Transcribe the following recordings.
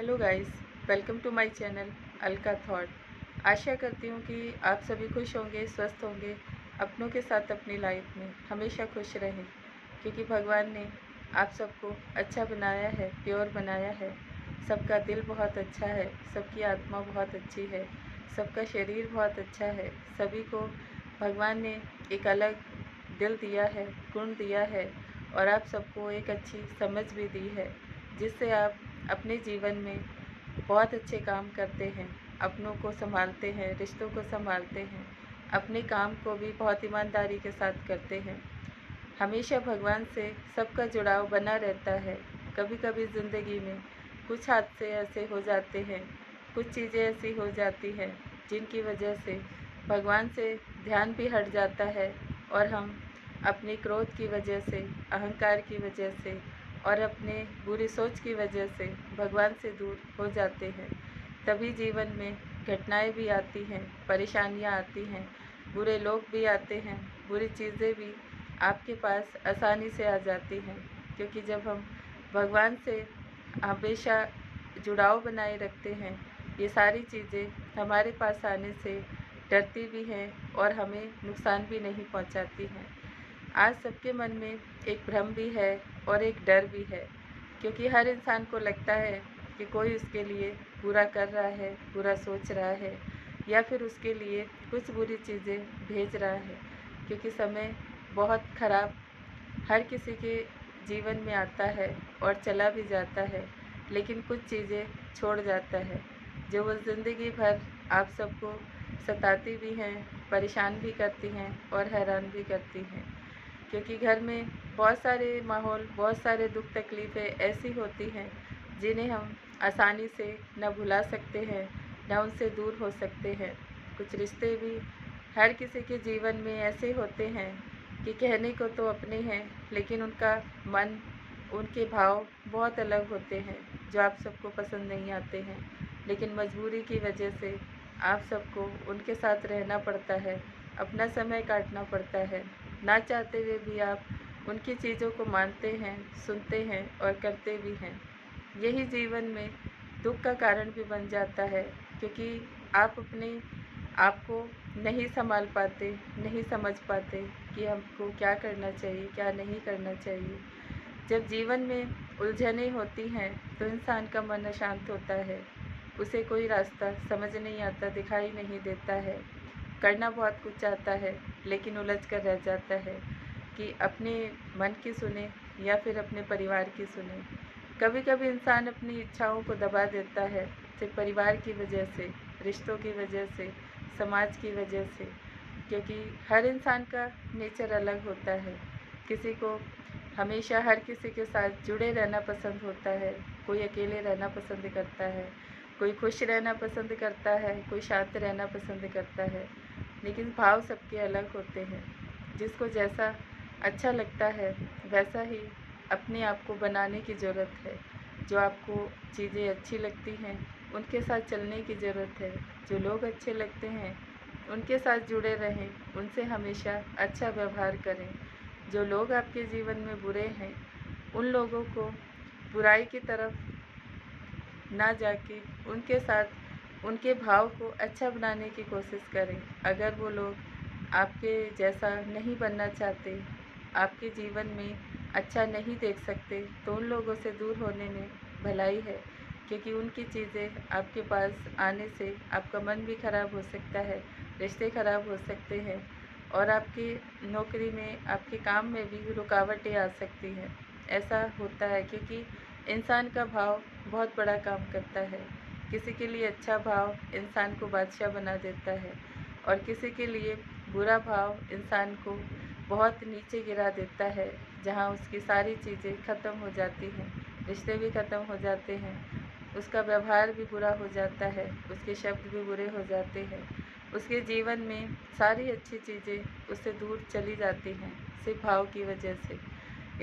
Hello guys, welcome to my channel Alka thought. आशा करती हूँ कि आप सभी खुश होंगे, स्वस्थ होंगे, अपनों के साथ अपनी लाइफ में हमेशा खुश रहें, क्योंकि भगवान ने आप सबको अच्छा बनाया है, प्योर बनाया है। सबका दिल बहुत अच्छा है, सबकी आत्मा बहुत अच्छी है, सबका शरीर बहुत अच्छा है। सभी को भगवान ने एक अलग दिल दिया है, गुण दिया है, और आप सबको एक अच्छी समझ भी दी है, जिससे आप अपने जीवन में बहुत अच्छे काम करते हैं, अपनों को संभालते हैं, रिश्तों को संभालते हैं, अपने काम को भी बहुत ईमानदारी के साथ करते हैं। हमेशा भगवान से सबका जुड़ाव बना रहता है। कभी कभी ज़िंदगी में कुछ हादसे ऐसे हो जाते हैं, कुछ चीज़ें ऐसी हो जाती हैं जिनकी वजह से भगवान से ध्यान भी हट जाता है, और हम अपने क्रोध की वजह से, अहंकार की वजह से और अपने बुरी सोच की वजह से भगवान से दूर हो जाते हैं। तभी जीवन में घटनाएं भी आती हैं, परेशानियां आती हैं, बुरे लोग भी आते हैं, बुरी चीज़ें भी आपके पास आसानी से आ जाती हैं। क्योंकि जब हम भगवान से हमेशा जुड़ाव बनाए रखते हैं, ये सारी चीज़ें हमारे पास आने से डरती भी हैं और हमें नुकसान भी नहीं पहुंचाती हैं। आज सबके मन में एक भ्रम भी है और एक डर भी है, क्योंकि हर इंसान को लगता है कि कोई उसके लिए बुरा कर रहा है, बुरा सोच रहा है, या फिर उसके लिए कुछ बुरी चीज़ें भेज रहा है। क्योंकि समय बहुत ख़राब हर किसी के जीवन में आता है और चला भी जाता है, लेकिन कुछ चीज़ें छोड़ जाता है, जो वो ज़िंदगी भर आप सबको सताती भी हैं, परेशान भी करती हैं और हैरान भी करती हैं। क्योंकि घर में बहुत सारे माहौल, बहुत सारे दुख तकलीफ़ें ऐसी होती हैं जिन्हें हम आसानी से न भुला सकते हैं, न उनसे दूर हो सकते हैं। कुछ रिश्ते भी हर किसी के जीवन में ऐसे होते हैं कि कहने को तो अपने हैं, लेकिन उनका मन, उनके भाव बहुत अलग होते हैं, जो आप सबको पसंद नहीं आते हैं। लेकिन मजबूरी की वजह से आप सबको उनके साथ रहना पड़ता है, अपना समय काटना पड़ता है। ना चाहते हुए भी आप उनकी चीज़ों को मानते हैं, सुनते हैं और करते भी हैं। यही जीवन में दुख का कारण भी बन जाता है, क्योंकि आप अपने आप को नहीं संभाल पाते, नहीं समझ पाते कि हमको क्या करना चाहिए, क्या नहीं करना चाहिए। जब जीवन में उलझनें होती हैं तो इंसान का मन अशांत होता है, उसे कोई रास्ता समझ नहीं आता, दिखाई नहीं देता है, करना बहुत कुछ चाहता है, लेकिन उलझ कर रह जाता है कि अपने मन की सुने या फिर अपने परिवार की सुने। कभी कभी इंसान अपनी इच्छाओं को दबा देता है, सिर्फ परिवार की वजह से, रिश्तों की वजह से, समाज की वजह से। क्योंकि हर इंसान का नेचर अलग होता है। किसी को हमेशा हर किसी के साथ जुड़े रहना पसंद होता है, कोई अकेले रहना पसंद करता है, कोई खुश रहना पसंद करता है, कोई शांत रहना पसंद करता है। लेकिन भाव सबके अलग होते हैं। जिसको जैसा अच्छा लगता है वैसा ही अपने आप को बनाने की ज़रूरत है। जो आपको चीज़ें अच्छी लगती हैं उनके साथ चलने की ज़रूरत है। जो लोग अच्छे लगते हैं उनके साथ जुड़े रहें, उनसे हमेशा अच्छा व्यवहार करें। जो लोग आपके जीवन में बुरे हैं उन लोगों को बुराई की तरफ ना जाके उनके साथ उनके भाव को अच्छा बनाने की कोशिश करें। अगर वो लोग आपके जैसा नहीं बनना चाहते, आपके जीवन में अच्छा नहीं देख सकते, तो उन लोगों से दूर होने में भलाई है। क्योंकि उनकी चीज़ें आपके पास आने से आपका मन भी खराब हो सकता है, रिश्ते खराब हो सकते हैं, और आपकी नौकरी में, आपके काम में भी रुकावटें आ सकती हैं। ऐसा होता है क्योंकि इंसान का भाव बहुत बड़ा काम करता है। किसी के लिए अच्छा भाव इंसान को बादशाह बना देता है, और किसी के लिए बुरा भाव इंसान को बहुत नीचे गिरा देता है, जहाँ उसकी सारी चीज़ें ख़त्म हो जाती हैं, रिश्ते भी ख़त्म हो जाते हैं, उसका व्यवहार भी बुरा हो जाता है, उसके शब्द भी बुरे हो जाते हैं, उसके जीवन में सारी अच्छी चीज़ें उससे दूर चली जाती हैं, सिर्फ भाव की वजह से।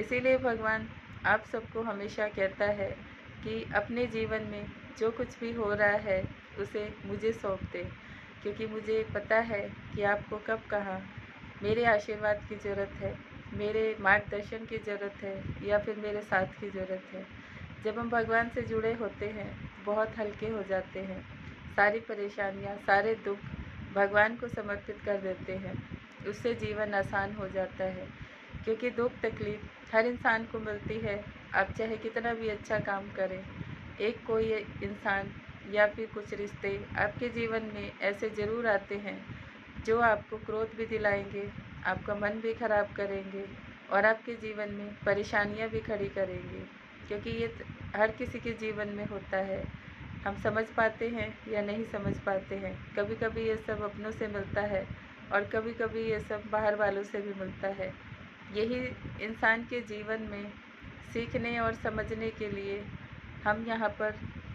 इसीलिए भगवान आप सबको हमेशा कहता है कि अपने जीवन में जो कुछ भी हो रहा है उसे मुझे सौंप दें, क्योंकि मुझे पता है कि आपको कब कहाँ मेरे आशीर्वाद की ज़रूरत है, मेरे मार्गदर्शन की ज़रूरत है, या फिर मेरे साथ की ज़रूरत है। जब हम भगवान से जुड़े होते हैं बहुत हल्के हो जाते हैं। सारी परेशानियाँ, सारे दुख भगवान को समर्पित कर देते हैं, उससे जीवन आसान हो जाता है। क्योंकि दुख तकलीफ़ हर इंसान को मिलती है, आप चाहे कितना भी अच्छा काम करें। एक कोई इंसान या फिर कुछ रिश्ते आपके जीवन में ऐसे ज़रूर आते हैं जो आपको क्रोध भी दिलाएंगे, आपका मन भी खराब करेंगे और आपके जीवन में परेशानियां भी खड़ी करेंगे। क्योंकि ये हर किसी के जीवन में होता है। हम समझ पाते हैं या नहीं समझ पाते हैं। कभी कभी ये सब अपनों से मिलता है और कभी कभी ये सब बाहर वालों से भी मिलता है। यही इंसान के जीवन में सीखने और समझने के लिए हम यहाँ पर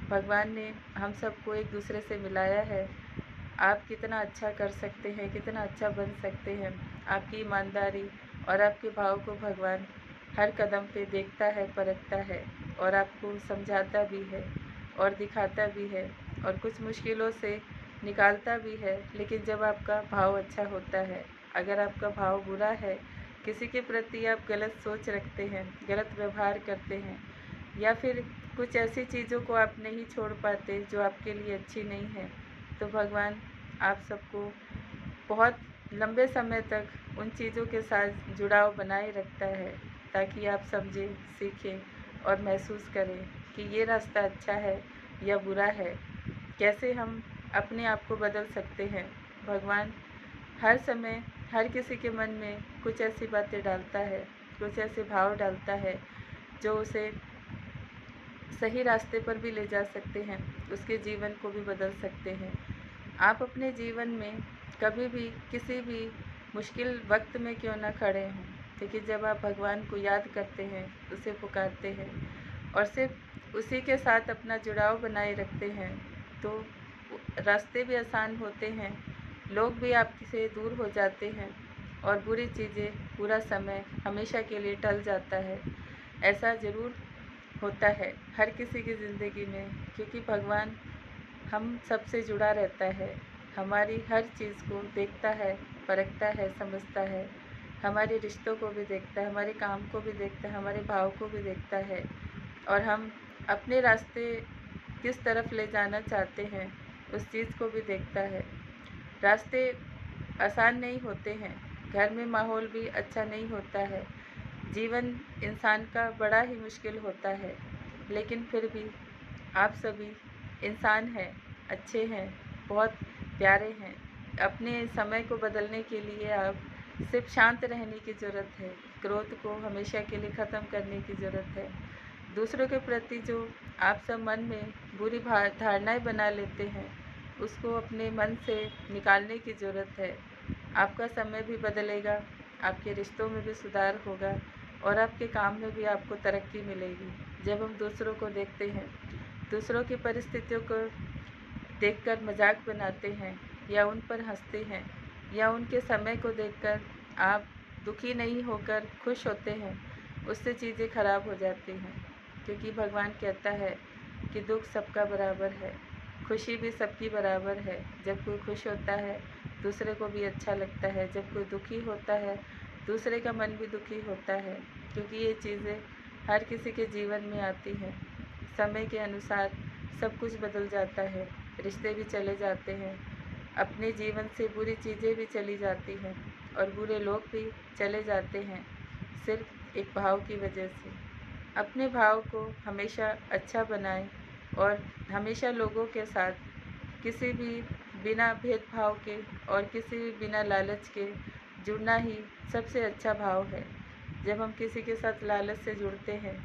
भगवान ने हम सबको एक दूसरे से मिलाया है। आप कितना अच्छा कर सकते हैं, कितना अच्छा बन सकते हैं, आपकी ईमानदारी और आपके भाव को भगवान हर कदम पे देखता है, परखता है और आपको समझाता भी है और दिखाता भी है और कुछ मुश्किलों से निकालता भी है। लेकिन जब आपका भाव अच्छा होता है, अगर आपका भाव बुरा है, किसी के प्रति आप गलत सोच रखते हैं, गलत व्यवहार करते हैं या फिर कुछ ऐसी चीज़ों को आप नहीं छोड़ पाते जो आपके लिए अच्छी नहीं है, तो भगवान आप सबको बहुत लंबे समय तक उन चीज़ों के साथ जुड़ाव बनाए रखता है ताकि आप समझें, सीखें और महसूस करें कि ये रास्ता अच्छा है या बुरा है, कैसे हम अपने आप को बदल सकते हैं। भगवान हर समय हर किसी के मन में कुछ ऐसी बातें डालता है, कुछ ऐसे भाव डालता है जो उसे सही रास्ते पर भी ले जा सकते हैं, उसके जीवन को भी बदल सकते हैं। आप अपने जीवन में कभी भी किसी भी मुश्किल वक्त में क्यों ना खड़े हों, लेकिन जब आप भगवान को याद करते हैं, उसे पुकारते हैं और सिर्फ उसी के साथ अपना जुड़ाव बनाए रखते हैं, तो रास्ते भी आसान होते हैं, लोग भी आपसे दूर हो जाते हैं और बुरी चीज़ें, बुरा समय हमेशा के लिए टल जाता है। ऐसा ज़रूर होता है हर किसी की ज़िंदगी में, क्योंकि भगवान हम सबसे जुड़ा रहता है, हमारी हर चीज़ को देखता है, परखता है, समझता है, हमारे रिश्तों को भी देखता है, हमारे काम को भी देखता है, हमारे भाव को भी देखता है और हम अपने रास्ते किस तरफ ले जाना चाहते हैं उस चीज़ को भी देखता है। रास्ते आसान नहीं होते हैं, घर में माहौल भी अच्छा नहीं होता है, जीवन इंसान का बड़ा ही मुश्किल होता है, लेकिन फिर भी आप सभी इंसान हैं, अच्छे हैं, बहुत प्यारे हैं। अपने समय को बदलने के लिए आप सिर्फ शांत रहने की ज़रूरत है, क्रोध को हमेशा के लिए ख़त्म करने की ज़रूरत है। दूसरों के प्रति जो आप सब मन में बुरी धारणाएं बना लेते हैं, उसको अपने मन से निकालने की ज़रूरत है। आपका समय भी बदलेगा, आपके रिश्तों में भी सुधार होगा और आपके काम में भी आपको तरक्की मिलेगी। जब हम दूसरों को देखते हैं, दूसरों की परिस्थितियों को देखकर मजाक बनाते हैं या उन पर हंसते हैं या उनके समय को देखकर आप दुखी नहीं होकर खुश होते हैं, उससे चीज़ें खराब हो जाती हैं। क्योंकि भगवान कहता है कि दुख सबका बराबर है, खुशी भी सबकी बराबर है। जब कोई खुश होता है दूसरे को भी अच्छा लगता है, जब कोई दुखी होता है दूसरे का मन भी दुखी होता है। क्योंकि ये चीज़ें हर किसी के जीवन में आती हैं, समय के अनुसार सब कुछ बदल जाता है, रिश्ते भी चले जाते हैं, अपने जीवन से बुरी चीज़ें भी चली जाती हैं और बुरे लोग भी चले जाते हैं, सिर्फ एक भाव की वजह से। अपने भाव को हमेशा अच्छा बनाएं और हमेशा लोगों के साथ किसी भी बिना भेदभाव के और किसी भी बिना लालच के जुड़ना ही सबसे अच्छा भाव है। जब हम किसी के साथ लालच से जुड़ते हैं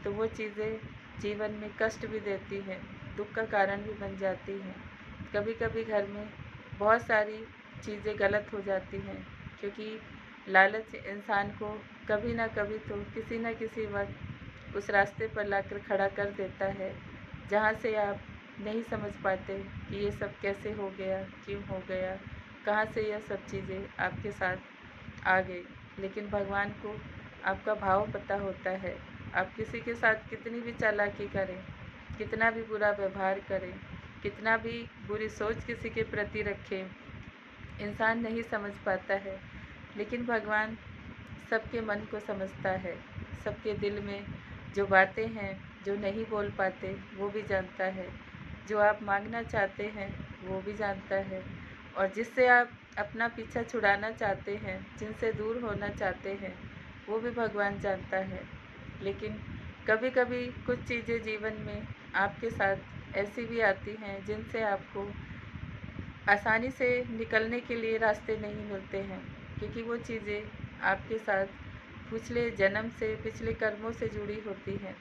तो वो चीज़ें जीवन में कष्ट भी देती हैं, दुख का कारण भी बन जाती हैं। कभी कभी घर में बहुत सारी चीज़ें गलत हो जाती हैं, क्योंकि लालच इंसान को कभी ना कभी तो किसी न किसी वक्त उस रास्ते पर लाकर खड़ा कर देता है जहाँ से आप नहीं समझ पाते कि ये सब कैसे हो गया, क्यों हो गया, कहाँ से यह सब चीज़ें आपके साथ आ गई। लेकिन भगवान को आपका भाव पता होता है। आप किसी के साथ कितनी भी चालाकी करें, कितना भी बुरा व्यवहार करें, कितना भी बुरी सोच किसी के प्रति रखें, इंसान नहीं समझ पाता है, लेकिन भगवान सबके मन को समझता है। सबके दिल में जो बातें हैं, जो नहीं बोल पाते वो भी जानता है, जो आप मांगना चाहते हैं वो भी जानता है, और जिससे आप अपना पीछा छुड़ाना चाहते हैं, जिनसे दूर होना चाहते हैं, वो भी भगवान जानता है। लेकिन कभी कभी कुछ चीज़ें जीवन में आपके साथ ऐसी भी आती हैं जिनसे आपको आसानी से निकलने के लिए रास्ते नहीं मिलते हैं, क्योंकि वो चीज़ें आपके साथ पिछले जन्म से, पिछले कर्मों से जुड़ी होती हैं,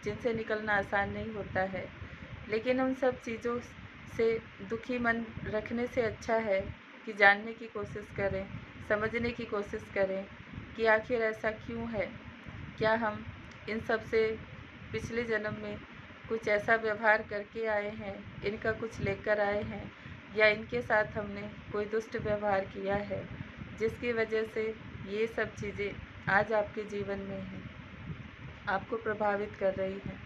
जिनसे निकलना आसान नहीं होता है। लेकिन उन सब चीज़ों से दुखी मन रखने से अच्छा है कि जानने की कोशिश करें, समझने की कोशिश करें कि आखिर ऐसा क्यों है। क्या हम इन सब से पिछले जन्म में कुछ ऐसा व्यवहार करके आए हैं, इनका कुछ लेकर आए हैं, या इनके साथ हमने कोई दुष्ट व्यवहार किया है, जिसकी वजह से ये सब चीज़ें आज आपके जीवन में हैं, आपको प्रभावित कर रही हैं।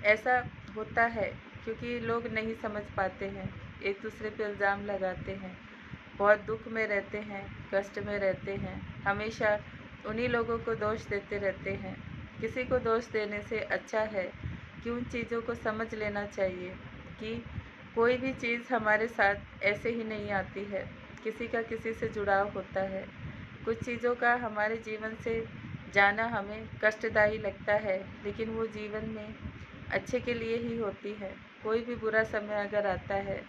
ऐसा होता है क्योंकि लोग नहीं समझ पाते हैं, एक दूसरे पे इल्ज़ाम लगाते हैं, बहुत दुख में रहते हैं, कष्ट में रहते हैं, हमेशा उन्हीं लोगों को दोष देते रहते हैं। किसी को दोष देने से अच्छा है कि उन चीज़ों को समझ लेना चाहिए कि कोई भी चीज़ हमारे साथ ऐसे ही नहीं आती है, किसी का किसी से जुड़ाव होता है। कुछ चीज़ों का हमारे जीवन से जाना हमें कष्टदायी लगता है, लेकिन वो जीवन में अच्छे के लिए ही होती है। कोई भी बुरा समय अगर आता है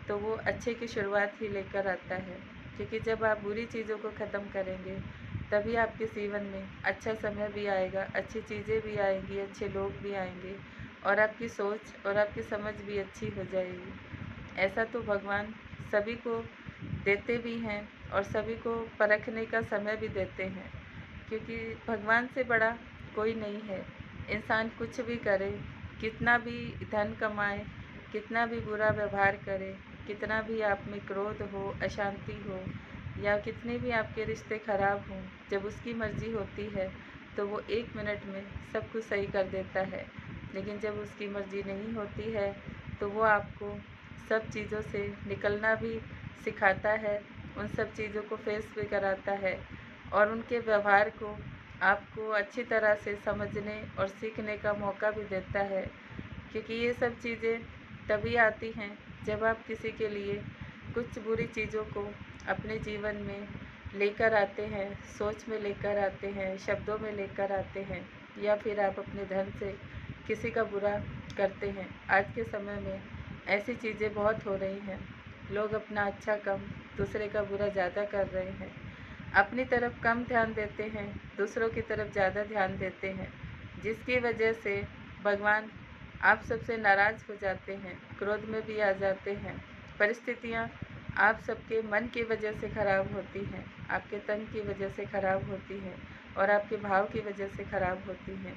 तो वो अच्छे की शुरुआत ही लेकर आता है, क्योंकि जब आप बुरी चीज़ों को ख़त्म करेंगे तभी आपके जीवन में अच्छा समय भी आएगा, अच्छी चीज़ें भी आएंगी, अच्छे लोग भी आएंगे, और आपकी सोच और आपकी समझ भी अच्छी हो जाएगी। ऐसा तो भगवान सभी को देते भी हैं और सभी को परखने का समय भी देते हैं, क्योंकि भगवान से बड़ा कोई नहीं है। इंसान कुछ भी करे, कितना भी धन कमाए, कितना भी बुरा व्यवहार करे, कितना भी आप में क्रोध हो, अशांति हो, या कितने भी आपके रिश्ते खराब हों, जब उसकी मर्ज़ी होती है तो वो 1 मिनट में सब कुछ सही कर देता है। लेकिन जब उसकी मर्ज़ी नहीं होती है तो वो आपको सब चीज़ों से निकलना भी सिखाता है, उन सब चीज़ों को फेस भी कराता है, और उनके व्यवहार को आपको अच्छी तरह से समझने और सीखने का मौका भी देता है। क्योंकि ये सब चीज़ें तभी आती हैं जब आप किसी के लिए कुछ बुरी चीज़ों को अपने जीवन में लेकर आते हैं, सोच में लेकर आते हैं, शब्दों में लेकर आते हैं, या फिर आप अपने धन से किसी का बुरा करते हैं। आज के समय में ऐसी चीज़ें बहुत हो रही हैं, लोग अपना अच्छा कम, दूसरे का बुरा ज़्यादा कर रहे हैं, अपनी तरफ कम ध्यान देते हैं, दूसरों की तरफ ज़्यादा ध्यान देते हैं, जिसकी वजह से भगवान आप सबसे नाराज़ हो जाते हैं, क्रोध में भी आ जाते हैं। परिस्थितियाँ आप सबके मन की वजह से ख़राब होती हैं, आपके तन की वजह से ख़राब होती हैं, और आपके भाव की वजह से ख़राब होती हैं।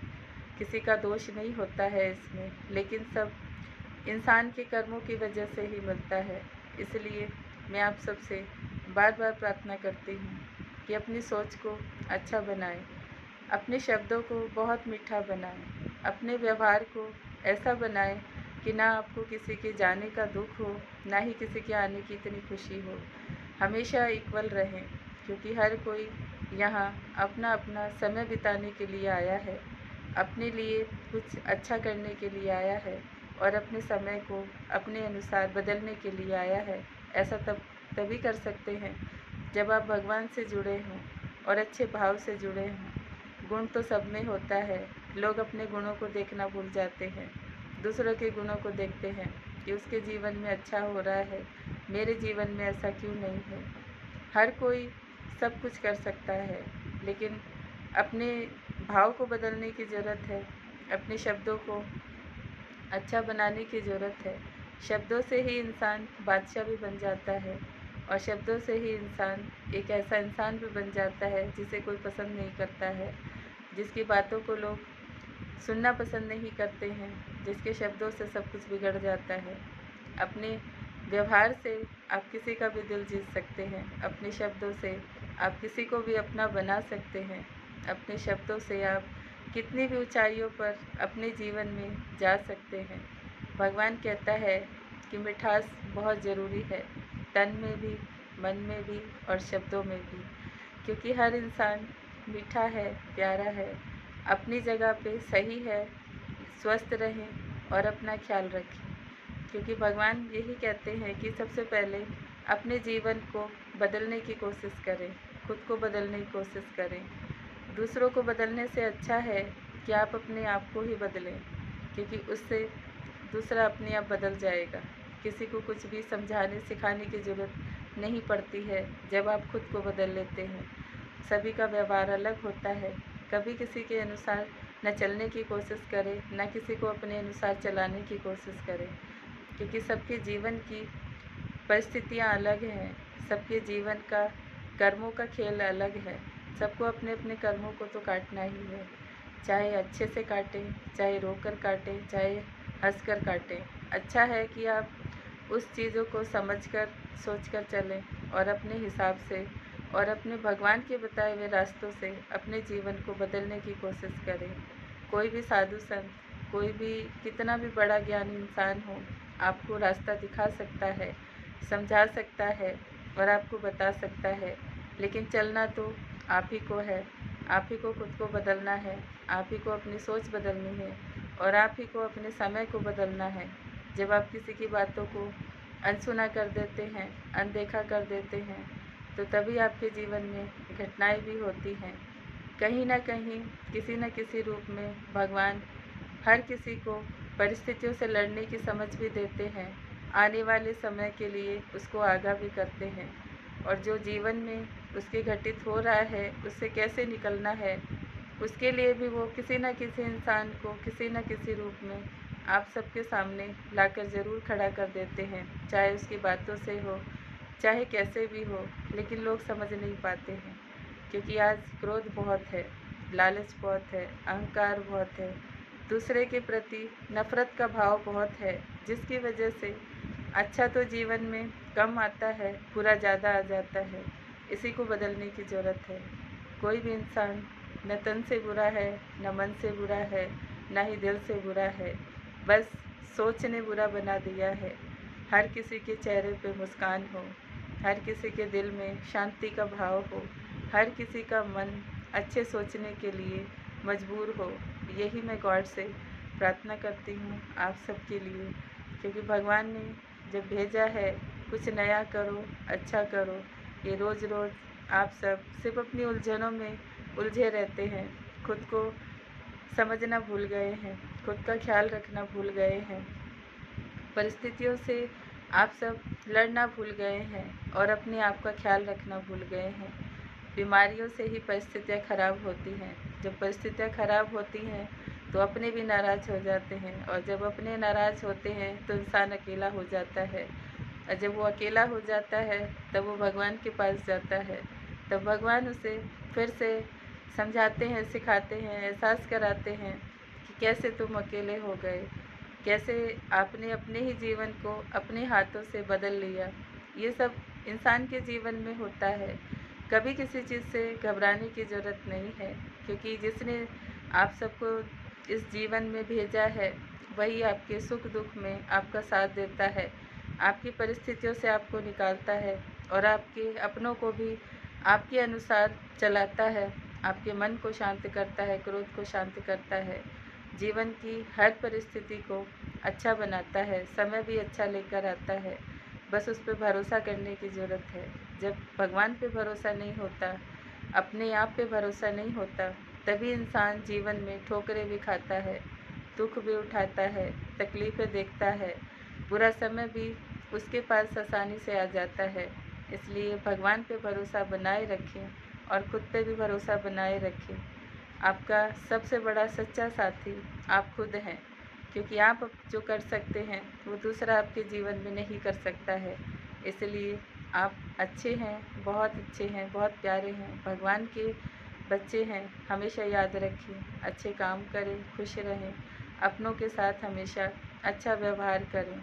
किसी का दोष नहीं होता है इसमें, लेकिन सब इंसान के कर्मों की वजह से ही मिलता है। इसलिए मैं आप सबसे बार बार प्रार्थना करती हूँ कि अपनी सोच को अच्छा बनाएं, अपने शब्दों को बहुत मीठा बनाएं, अपने व्यवहार को ऐसा बनाएं कि ना आपको किसी के जाने का दुख हो, ना ही किसी के आने की इतनी खुशी हो। हमेशा इक्वल रहें, क्योंकि हर कोई यहाँ अपना अपना समय बिताने के लिए आया है, अपने लिए कुछ अच्छा करने के लिए आया है, और अपने समय को अपने अनुसार बदलने के लिए आया है। ऐसा तभी कर सकते हैं जब आप भगवान से जुड़े हों और अच्छे भाव से जुड़े हों। गुण तो सब में होता है, लोग अपने गुणों को देखना भूल जाते हैं, दूसरों के गुणों को देखते हैं कि उसके जीवन में अच्छा हो रहा है, मेरे जीवन में ऐसा क्यों नहीं है। हर कोई सब कुछ कर सकता है, लेकिन अपने भाव को बदलने की ज़रूरत है, अपने शब्दों को अच्छा बनाने की ज़रूरत है। शब्दों से ही इंसान बादशाह भी बन जाता है, और शब्दों से ही इंसान एक ऐसा इंसान भी बन जाता है जिसे कोई पसंद नहीं करता है, जिसकी बातों को लोग सुनना पसंद नहीं करते हैं, जिसके शब्दों से सब कुछ बिगड़ जाता है। अपने व्यवहार से आप किसी का भी दिल जीत सकते हैं, अपने शब्दों से आप किसी को भी अपना बना सकते हैं, अपने शब्दों से आप कितनी भी ऊंचाइयों पर अपने जीवन में जा सकते हैं। भगवान कहता है कि मिठास बहुत ज़रूरी है, तन में भी, मन में भी और शब्दों में भी, क्योंकि हर इंसान मीठा है, प्यारा है, अपनी जगह पे सही है, स्वस्थ रहें और अपना ख्याल रखें, क्योंकि भगवान यही कहते हैं कि सबसे पहले अपने जीवन को बदलने की कोशिश करें, खुद को बदलने की कोशिश करें। दूसरों को बदलने से अच्छा है कि आप अपने आप को ही बदलें, क्योंकि उससे दूसरा अपने आप बदल जाएगा। किसी को कुछ भी समझाने सिखाने की ज़रूरत नहीं पड़ती है जब आप खुद को बदल लेते हैं। सभी का व्यवहार अलग होता है, कभी किसी के अनुसार न चलने की कोशिश करें, न किसी को अपने अनुसार चलाने की कोशिश करें, क्योंकि सबके जीवन की परिस्थितियाँ अलग हैं, सबके जीवन का कर्मों का खेल अलग है। सबको अपने अपने कर्मों को तो काटना ही है, चाहे अच्छे से काटें, चाहे रोकर काटें, चाहे हंस कर काटें। अच्छा है कि आप उस चीज़ों को समझकर सोचकर चलें और अपने हिसाब से और अपने भगवान के बताए हुए रास्तों से अपने जीवन को बदलने की कोशिश करें। कोई भी साधु संत, कोई भी कितना भी बड़ा ज्ञानी इंसान हो, आपको रास्ता दिखा सकता है, समझा सकता है और आपको बता सकता है, लेकिन चलना तो आप ही को है। आप ही को खुद को बदलना है, आप ही को अपनी सोच बदलनी है और आप ही को अपने समय को बदलना है। जब आप किसी की बातों को अनसुना कर देते हैं, अनदेखा कर देते हैं, तो तभी आपके जीवन में घटनाएं भी होती हैं। कहीं ना कहीं, किसी न किसी रूप में भगवान हर किसी को परिस्थितियों से लड़ने की समझ भी देते हैं, आने वाले समय के लिए उसको आगाह भी करते हैं, और जो जीवन में उसके घटित हो रहा है उससे कैसे निकलना है, उसके लिए भी वो किसी न किसी इंसान को किसी न किसी रूप में आप सबके सामने लाकर ज़रूर खड़ा कर देते हैं, चाहे उसकी बातों से हो, चाहे कैसे भी हो। लेकिन लोग समझ नहीं पाते हैं, क्योंकि आज क्रोध बहुत है, लालच बहुत है, अहंकार बहुत है, दूसरे के प्रति नफ़रत का भाव बहुत है, जिसकी वजह से अच्छा तो जीवन में कम आता है, बुरा ज़्यादा आ जाता है। इसी को बदलने की ज़रूरत है। कोई भी इंसान न तन से बुरा है, न मन से बुरा है, न ही दिल से बुरा है, बस सोच ने बुरा बना दिया है। हर किसी के चेहरे पे मुस्कान हो, हर किसी के दिल में शांति का भाव हो, हर किसी का मन अच्छे सोचने के लिए मजबूर हो। यही मैं गॉड से प्रार्थना करती हूँ आप सबके लिए, क्योंकि भगवान ने जब भेजा है कुछ नया करो, अच्छा करो, ये रोज़ रोज़ आप सब सिर्फ अपनी उलझनों में उलझे रहते हैं, खुद को समझना भूल गए हैं, खुद का ख्याल रखना भूल गए हैं, परिस्थितियों से आप सब लड़ना भूल गए हैं और अपने आप का ख्याल रखना भूल गए हैं। बीमारियों से ही परिस्थितियाँ खराब होती हैं। जब परिस्थितियाँ खराब होती हैं तो अपने भी नाराज़ हो जाते हैं, और जब अपने नाराज़ होते हैं तो इंसान अकेला हो जाता है, और जब वो अकेला हो जाता है तब वो भगवान के पास जाता है। तब भगवान उसे फिर से समझाते हैं, सिखाते हैं, एहसास कराते हैं कि कैसे तुम अकेले हो गए, कैसे आपने अपने ही जीवन को अपने हाथों से बदल लिया। ये सब इंसान के जीवन में होता है। कभी किसी चीज़ से घबराने की ज़रूरत नहीं है, क्योंकि जिसने आप सबको इस जीवन में भेजा है वही आपके सुख दुख में आपका साथ देता है, आपकी परिस्थितियों से आपको निकालता है और आपके अपनों को भी आपके अनुसार चलाता है, आपके मन को शांत करता है, क्रोध को शांत करता है, जीवन की हर परिस्थिति को अच्छा बनाता है, समय भी अच्छा लेकर आता है। बस उस पर भरोसा करने की ज़रूरत है। जब भगवान पे भरोसा नहीं होता, अपने आप पे भरोसा नहीं होता, तभी इंसान जीवन में ठोकरें भी खाता है, दुख भी उठाता है, तकलीफ़ें देखता है, बुरा समय भी उसके पास आसानी से आ जाता है। इसलिए भगवान पे भरोसा बनाए रखें और खुद पे भी भरोसा बनाए रखें। आपका सबसे बड़ा सच्चा साथी आप खुद हैं, क्योंकि आप जो कर सकते हैं वो दूसरा आपके जीवन में नहीं कर सकता है। इसलिए आप अच्छे हैं, बहुत अच्छे हैं, बहुत प्यारे हैं, भगवान के बच्चे हैं। हमेशा याद रखें, अच्छे काम करें, खुश रहें, अपनों के साथ हमेशा अच्छा व्यवहार करें।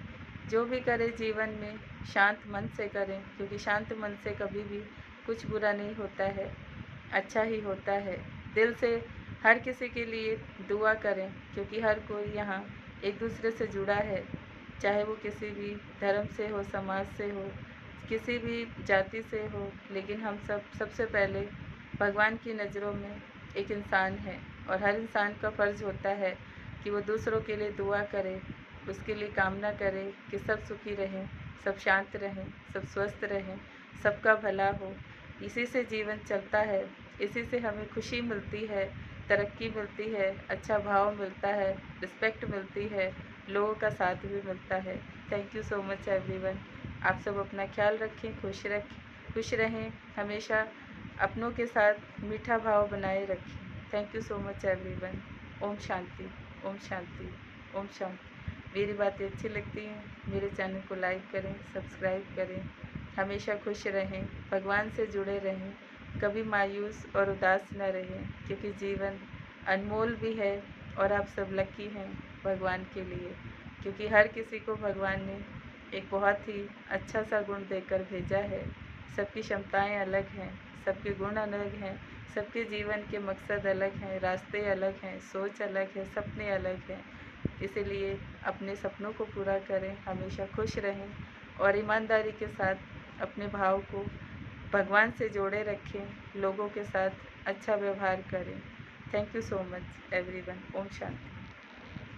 जो भी करें जीवन में शांत मन से करें, क्योंकि शांत मन से कभी भी कुछ बुरा नहीं होता है, अच्छा ही होता है। दिल से हर किसी के लिए दुआ करें, क्योंकि हर कोई यहाँ एक दूसरे से जुड़ा है, चाहे वो किसी भी धर्म से हो, समाज से हो, किसी भी जाति से हो, लेकिन हम सब सबसे पहले भगवान की नज़रों में एक इंसान है, और हर इंसान का फ़र्ज़ होता है कि वो दूसरों के लिए दुआ करे, उसके लिए कामना करे कि सब सुखी रहें, सब शांत रहें, सब स्वस्थ रहें, सबका भला हो। इसी से जीवन चलता है, इसी से हमें खुशी मिलती है, तरक्की मिलती है, अच्छा भाव मिलता है, रिस्पेक्ट मिलती है, लोगों का साथ भी मिलता है। Thank you so much everyone. आप सब अपना ख्याल रखें, खुश रहें, हमेशा अपनों के साथ मीठा भाव बनाए रखें। Thank you so much everyone. ओम शांति, ओम शांति, ओम शांति। मेरी बातें अच्छी लगती हैं, मेरे चैनल को लाइक करें, सब्सक्राइब करें। हमेशा खुश रहें, भगवान से जुड़े रहें, कभी मायूस और उदास न रहें, क्योंकि जीवन अनमोल भी है और आप सब लकी हैं भगवान के लिए, क्योंकि हर किसी को भगवान ने एक बहुत ही अच्छा सा गुण देकर भेजा है। सबकी क्षमताएं अलग हैं, सबके गुण अलग हैं, सबके जीवन के मकसद अलग हैं, रास्ते अलग हैं, सोच अलग है, सपने अलग हैं। इसीलिए अपने सपनों को पूरा करें, हमेशा खुश रहें और ईमानदारी के साथ अपने भाव को भगवान से जोड़े रखें, लोगों के साथ अच्छा व्यवहार करें। Thank you so much everyone. Om Shanti.